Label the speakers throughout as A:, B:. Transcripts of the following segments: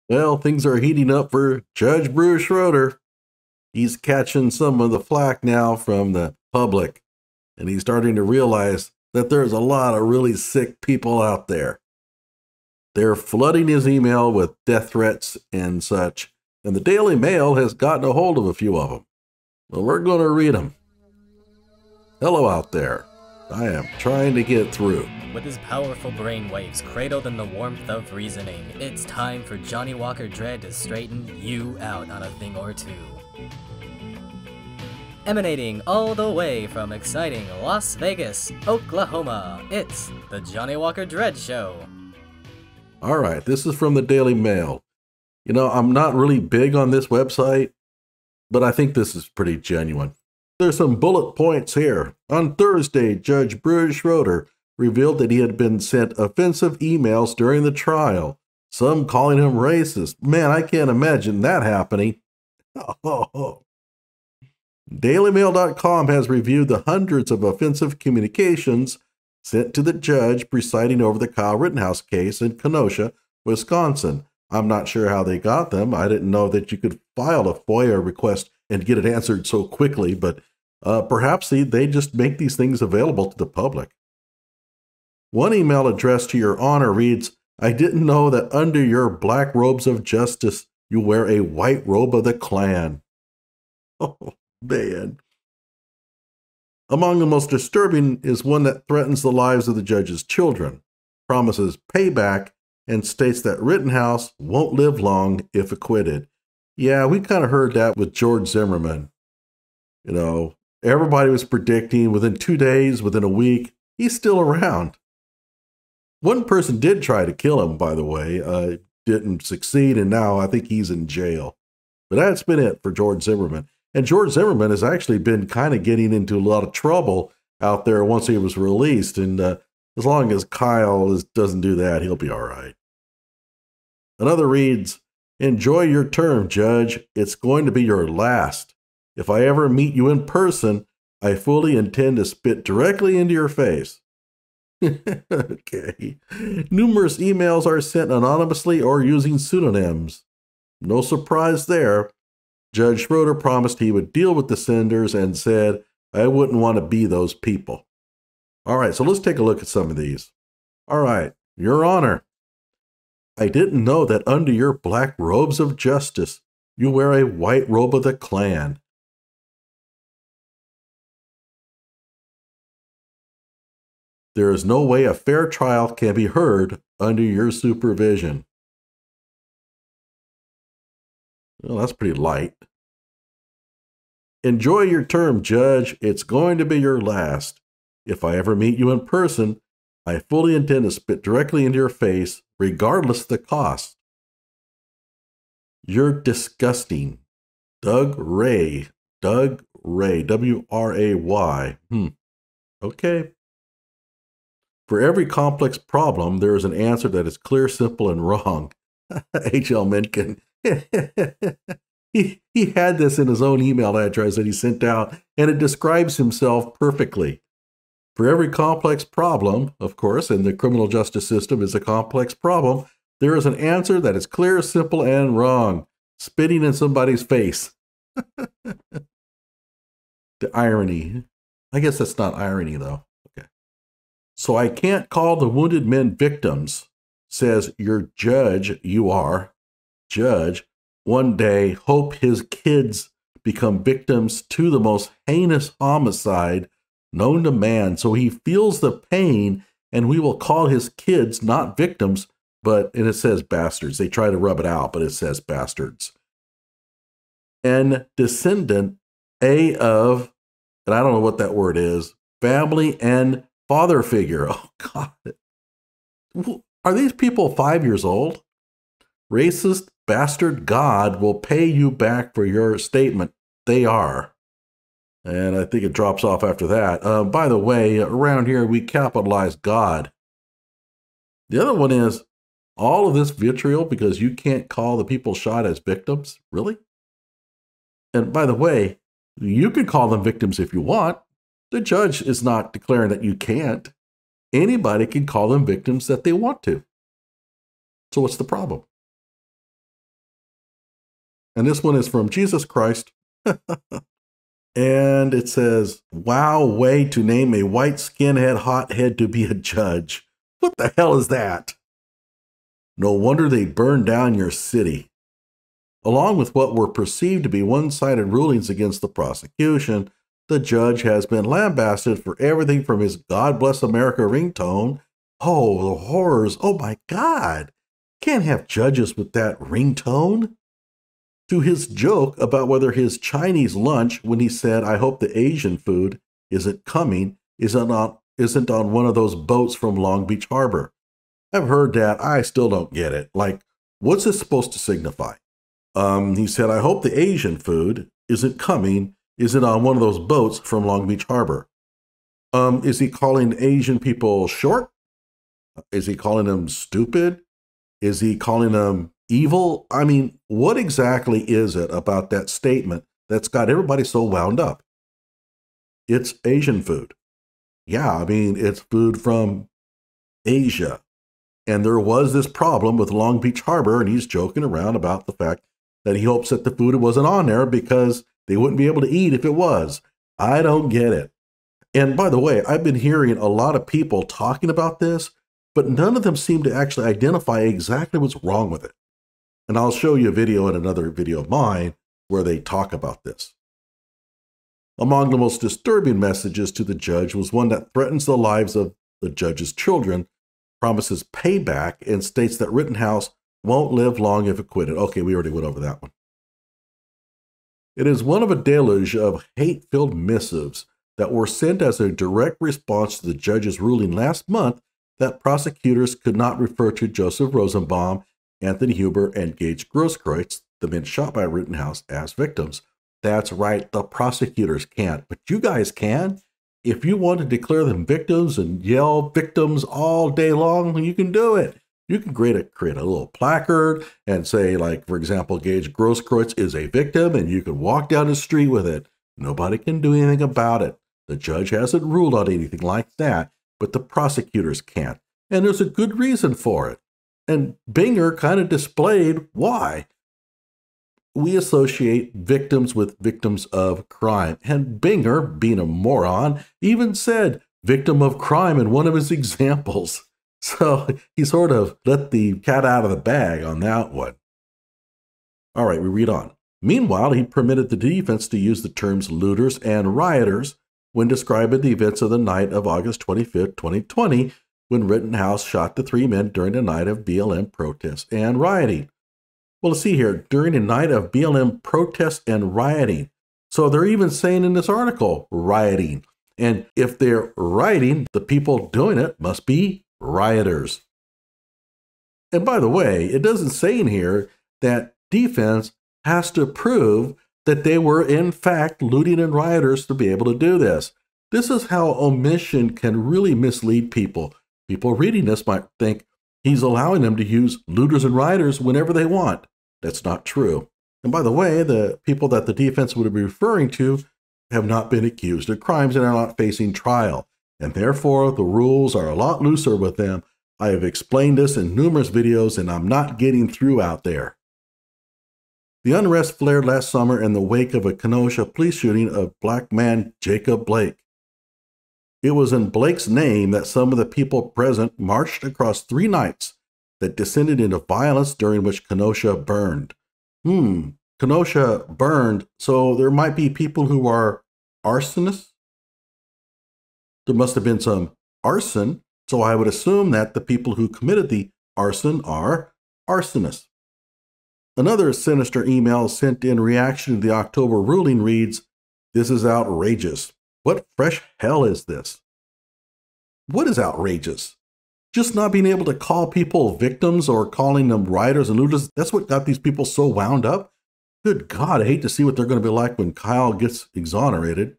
A: Well, things are heating up for Judge Bruce Schroeder. He's catching some of the flack now from the public, and he's starting to realize that there's a lot of really sick people out there. They're flooding his email with death threats and such, and the Daily Mail has gotten a hold of a few of them. Well, we're going to read them. Hello out there. I am trying to get through.
B: With his powerful brainwaves cradled in the warmth of reasoning, it's time for Johnnie Walker Dread to straighten you out on a thing or two. Emanating all the way from exciting Las Vegas, Oklahoma, it's the Johnnie Walker Dread Show.
A: All right, this is from the Daily Mail. You know, I'm not really big on this website, but I think this is pretty genuine. There's some bullet points here. On Thursday, Judge Bruce Schroeder revealed that he had been sent offensive emails during the trial, some calling him racist. Man, I can't imagine that happening. DailyMail.com has reviewed the hundreds of offensive communications sent to the judge presiding over the Kyle Rittenhouse case in Kenosha, Wisconsin. I'm not sure how they got them. I didn't know that you could file a FOIA request and get it answered so quickly, but perhaps they just make these things available to the public. One email addressed to Your Honor reads, "I didn't know that under your black robes of justice, you wear a white robe of the Klan." Oh, man. Among the most disturbing is one that threatens the lives of the judge's children, promises payback, and states that Rittenhouse won't live long if acquitted. Yeah, we kind of heard that with George Zimmerman. You know, everybody was predicting within 2 days, within a week, he's still around. One person did try to kill him, by the way, didn't succeed, and now I think he's in jail. But that's been it for George Zimmerman. And George Zimmerman has actually been kind of getting into a lot of trouble out there once he was released. And as long as Kyle doesn't do that, he'll be all right. Another reads, "Enjoy your term, Judge. It's going to be your last. If I ever meet you in person, I fully intend to spit directly into your face." Okay. Numerous emails are sent anonymously or using pseudonyms. No surprise there. Judge Schroeder promised he would deal with the senders and said, "I wouldn't want to be those people." All right, so let's take a look at some of these. All right, Your Honor, I didn't know that under your black robes of justice, you wear a white robe of the Klan. There is no way a fair trial can be heard under your supervision. Well, that's pretty light. Enjoy your term, Judge. It's going to be your last. If I ever meet you in person, I fully intend to spit directly into your face, regardless of the cost. You're disgusting. Doug Ray. W-R-A-Y. Okay. For every complex problem, there is an answer that is clear, simple, and wrong. H.L. Mencken. He had this in his own email address that he sent out, and it describes himself perfectly. For every complex problem, of course, and the criminal justice system is a complex problem, there is an answer that is clear, simple, and wrong. Spitting in somebody's face. The irony. I guess that's not irony, though. Okay. So I can't call the wounded men victims, says your judge, you are. Judge, one day hope his kids become victims to the most heinous homicide known to man, so he feels the pain, and we will call his kids not victims, and it says bastards. They try to rub it out, but it says bastards. And descendant, of, and I don't know what that word is, family and father figure. Oh, God. Are these people 5 years old? Racist bastard God will pay you back for your statement. They are. And I think it drops off after that. By the way, around here, we capitalize God. The other one is all of this vitriol because you can't call the people shot as victims? Really? And by the way, you can call them victims if you want. The judge is not declaring that you can't. Anybody can call them victims that they want to. So what's the problem? And this one is from Jesus Christ. And it says, wow, way to name a white skinhead hothead to be a judge. What the hell is that? No wonder they burned down your city. Along with what were perceived to be one-sided rulings against the prosecution, the judge has been lambasted for everything from his God Bless America ringtone. Oh, the horrors. Oh my God. Can't have judges with that ringtone. To his joke about whether his Chinese lunch, when he said, I hope the Asian food isn't coming, isn't on one of those boats from Long Beach Harbor. I've heard that. I still don't get it. Like, what's this supposed to signify? He said, I hope the Asian food isn't coming, isn't on one of those boats from Long Beach Harbor. Is he calling Asian people short? Is he calling them stupid? Is he calling them evil? I mean, what exactly is it about that statement that's got everybody so wound up? It's Asian food. Yeah, I mean, it's food from Asia. And there was this problem with Long Beach Harbor, and he's joking around about the fact that he hopes that the food wasn't on there because they wouldn't be able to eat if it was. I don't get it. And by the way, I've been hearing a lot of people talking about this, but none of them seem to actually identify exactly what's wrong with it. And I'll show you a video in another video of mine where they talk about this. Among the most disturbing messages to the judge was one that threatens the lives of the judge's children, promises payback, and states that Rittenhouse won't live long if acquitted. Okay, we already went over that one. It is one of a deluge of hate-filled missives that were sent as a direct response to the judge's ruling last month that prosecutors could not refer to Joseph Rosenbaum, Anthony Huber, and Gage Grosskreutz, the men shot by Rittenhouse, as victims. That's right, the prosecutors can't, but you guys can. If you want to declare them victims and yell victims all day long, you can do it. You can create a little placard and say, like, for example, Gage Grosskreutz is a victim, and you can walk down the street with it. Nobody can do anything about it. The judge hasn't ruled on anything like that, but the prosecutors can't. And there's a good reason for it. And Binger kind of displayed why. We associate victims with victims of crime. And Binger, being a moron, even said victim of crime in one of his examples. So he sort of let the cat out of the bag on that one. All right, we read on. Meanwhile, he permitted the defense to use the terms looters and rioters when describing the events of the night of August 25th, 2020, when Rittenhouse shot the three men during a night of BLM protests and rioting. Well, let's see here, during a night of BLM protests and rioting. So they're even saying in this article, rioting. And if they're rioting, the people doing it must be rioters. And by the way, it doesn't say in here that defense has to prove that they were in fact looting and rioters to be able to do this. This is how omission can really mislead people. People reading this might think he's allowing them to use looters and rioters whenever they want. That's not true. And by the way, the people that the defense would be referring to have not been accused of crimes and are not facing trial. And therefore, the rules are a lot looser with them. I have explained this in numerous videos, and I'm not getting through out there. The unrest flared last summer in the wake of a Kenosha police shooting of black man Jacob Blake. It was in Blake's name that some of the people present marched across 3 nights that descended into violence, during which Kenosha burned. Kenosha burned, so there might be people who are arsonists? There must have been some arson, so I would assume that the people who committed the arson are arsonists. Another sinister email sent in reaction to the October ruling reads, "This is outrageous. What fresh hell is this?" What is outrageous? Just not being able to call people victims or calling them rioters and looters? That's what got these people so wound up? Good God, I hate to see what they're going to be like when Kyle gets exonerated.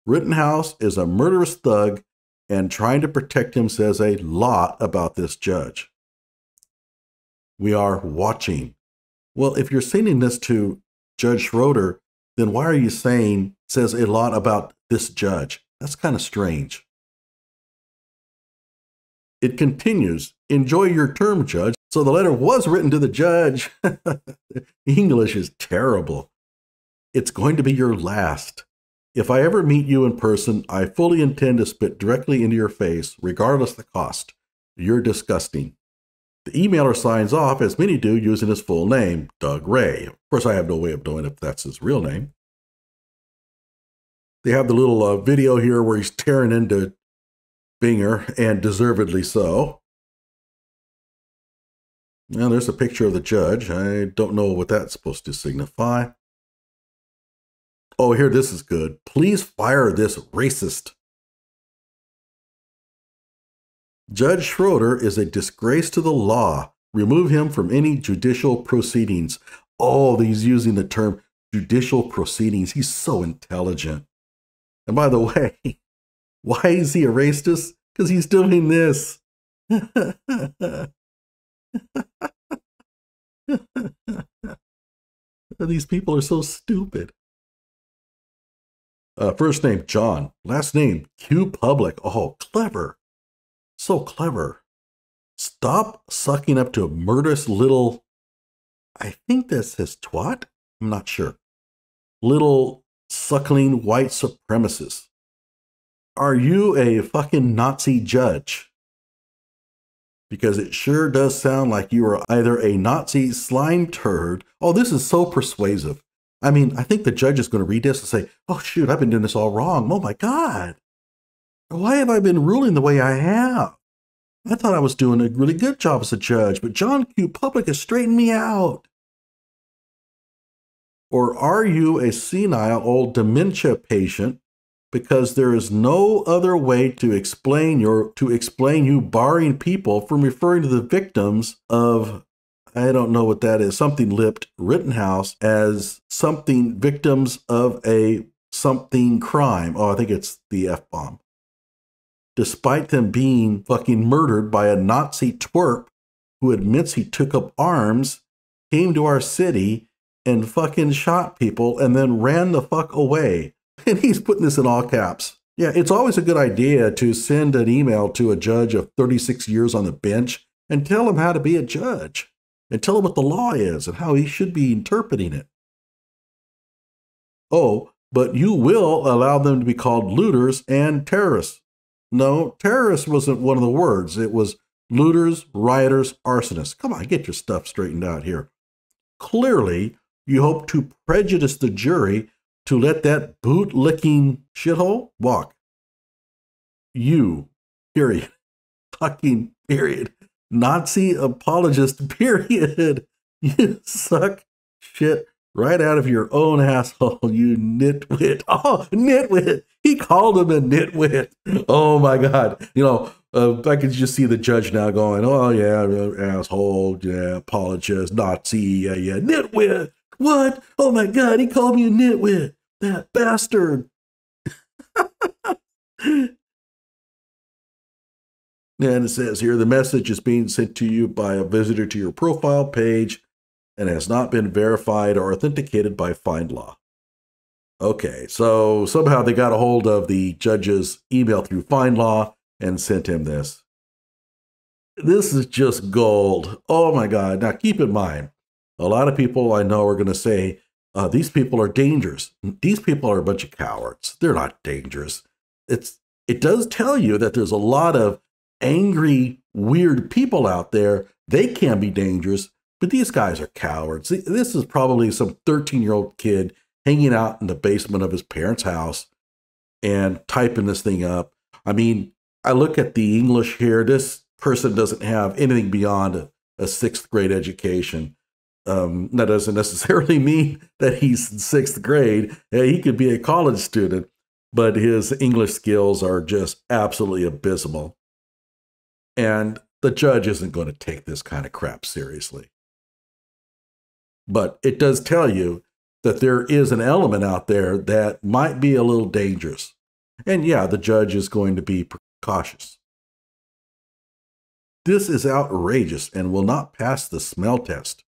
A: Rittenhouse is a murderous thug, and trying to protect him says a lot about this judge. We are watching. Well, if you're sending this to Judge Schroeder, then why are you saying says a lot about this judge? That's kind of strange. It continues, "Enjoy your term, Judge. So the letter was written to the judge. English is terrible. It's going to be your last. If I ever meet you in person, I fully intend to spit directly into your face, regardless of the cost. You're disgusting. The emailer signs off, as many do, using his full name, Doug Ray. Of course, I have no way of knowing if that's his real name. They have the little video here where he's tearing into Binger, and deservedly so. Now, there's a picture of the judge. I don't know what that's supposed to signify. Oh, here, this is good. Please fire this racist. Judge Schroeder is a disgrace to the law. Remove him from any judicial proceedings. Oh, he's using the term judicial proceedings. He's so intelligent. And by the way, why is he a racist? Because he's doing this. These people are so stupid. First name, John. Last name, Q Public. Oh, clever. So clever. Stop sucking up to a murderous little, I think that says twat. I'm not sure. Little suckling white supremacist. Are you a fucking Nazi judge? Because it sure does sound like you are either a Nazi slime turd. Oh, this is so persuasive. I mean, I think the judge is going to read this and say, oh, shoot, I've been doing this all wrong. Oh, my God. Why have I been ruling the way I have? I thought I was doing a really good job as a judge, but John Q. Public has straightened me out. Or are you a senile old dementia patient because there is no other way to explain you barring people from referring to the victims of, I don't know what that is, something lipped Rittenhouse as something victims of a something crime. Oh, I think it's the F-bomb. Despite them being fucking murdered by a Nazi twerp who admits he took up arms, came to our city and fucking shot people and then ran the fuck away. And he's putting this in all caps. Yeah, it's always a good idea to send an email to a judge of 36 years on the bench and tell him how to be a judge and tell him what the law is and how he should be interpreting it. Oh, but you will allow them to be called looters and terrorists. No, terrorist wasn't one of the words. It was looters, rioters, arsonists. Come on, get your stuff straightened out here. Clearly, you hope to prejudice the jury to let that boot-licking shithole walk. You, period. Fucking period. Nazi apologist, period. You suck shit right out of your own asshole, you nitwit. Oh, nitwit. He called him a nitwit. Oh, my God. You know, I can just see the judge now going, oh, yeah, asshole, yeah, apologist, Nazi, yeah, nitwit. What? Oh, my God, he called me a nitwit. That bastard. And it says here, the message is being sent to you by a visitor to your profile page and has not been verified or authenticated by FindLaw. Okay, so somehow they got a hold of the judge's email through FindLaw and sent him this. This is just gold. Oh my God. Now keep in mind, a lot of people I know are going to say, these people are dangerous. These people are a bunch of cowards. They're not dangerous. It does tell you that there's a lot of angry, weird people out there. They can be dangerous, but these guys are cowards. This is probably some 13-year-old kid hanging out in the basement of his parents' house and typing this thing up. I mean, I look at the English here. This person doesn't have anything beyond a sixth grade education. That doesn't necessarily mean that he's in sixth grade. He could be a college student, but his English skills are just absolutely abysmal. And the judge isn't going to take this kind of crap seriously. But it does tell you that there is an element out there that might be a little dangerous. And yeah, the judge is going to be cautious. This is outrageous and will not pass the smell test.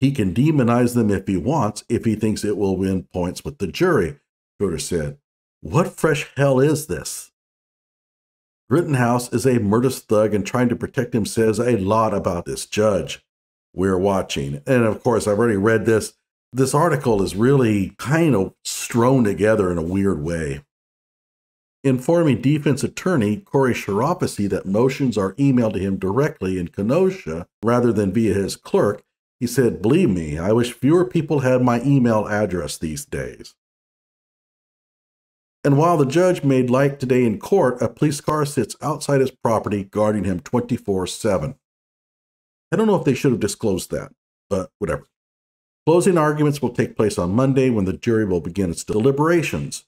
A: He can demonize them if he wants, if he thinks it will win points with the jury, Schroeder said. What fresh hell is this? Rittenhouse is a murderous thug and trying to protect him says a lot about this judge we're watching. And of course, I've already read this. This article is really kind of strewn together in a weird way. Informing defense attorney Corey Schroeder that motions are emailed to him directly in Kenosha rather than via his clerk, he said, "Believe me, I wish fewer people had my email address these days." And while the judge made light today in court, a police car sits outside his property guarding him 24/7. I don't know if they should have disclosed that, but whatever. Closing arguments will take place on Monday when the jury will begin its deliberations.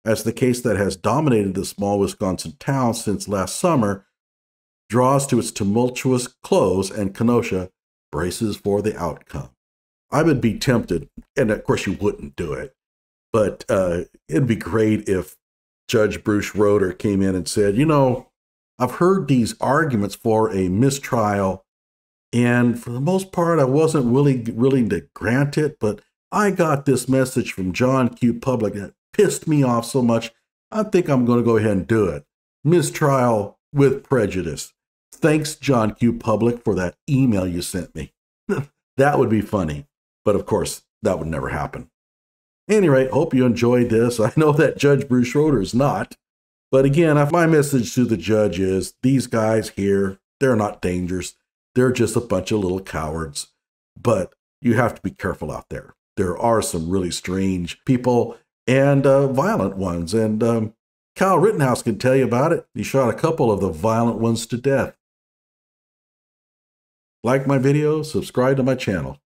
A: As the case that has dominated the small Wisconsin town since last summer draws to its tumultuous close and Kenosha braces for the outcome. I would be tempted, and of course you wouldn't do it, but it'd be great if Judge Bruce Schroeder came in and said, you know, I've heard these arguments for a mistrial, and for the most part, I wasn't really willing to grant it, but I got this message from John Q. Public that pissed me off so much, I think I'm going to go ahead and do it. Mistrial with prejudice. Thanks, John Q. Public, for that email you sent me. That would be funny. But of course, that would never happen. At any rate, hope you enjoyed this. I know that Judge Bruce Schroeder is not. But again, my message to the judge is, these guys here, they're not dangerous. They're just a bunch of little cowards. But you have to be careful out there. There are some really strange people and violent ones. And Kyle Rittenhouse can tell you about it. He shot a couple of the violent ones to death. Like my video, subscribe to my channel.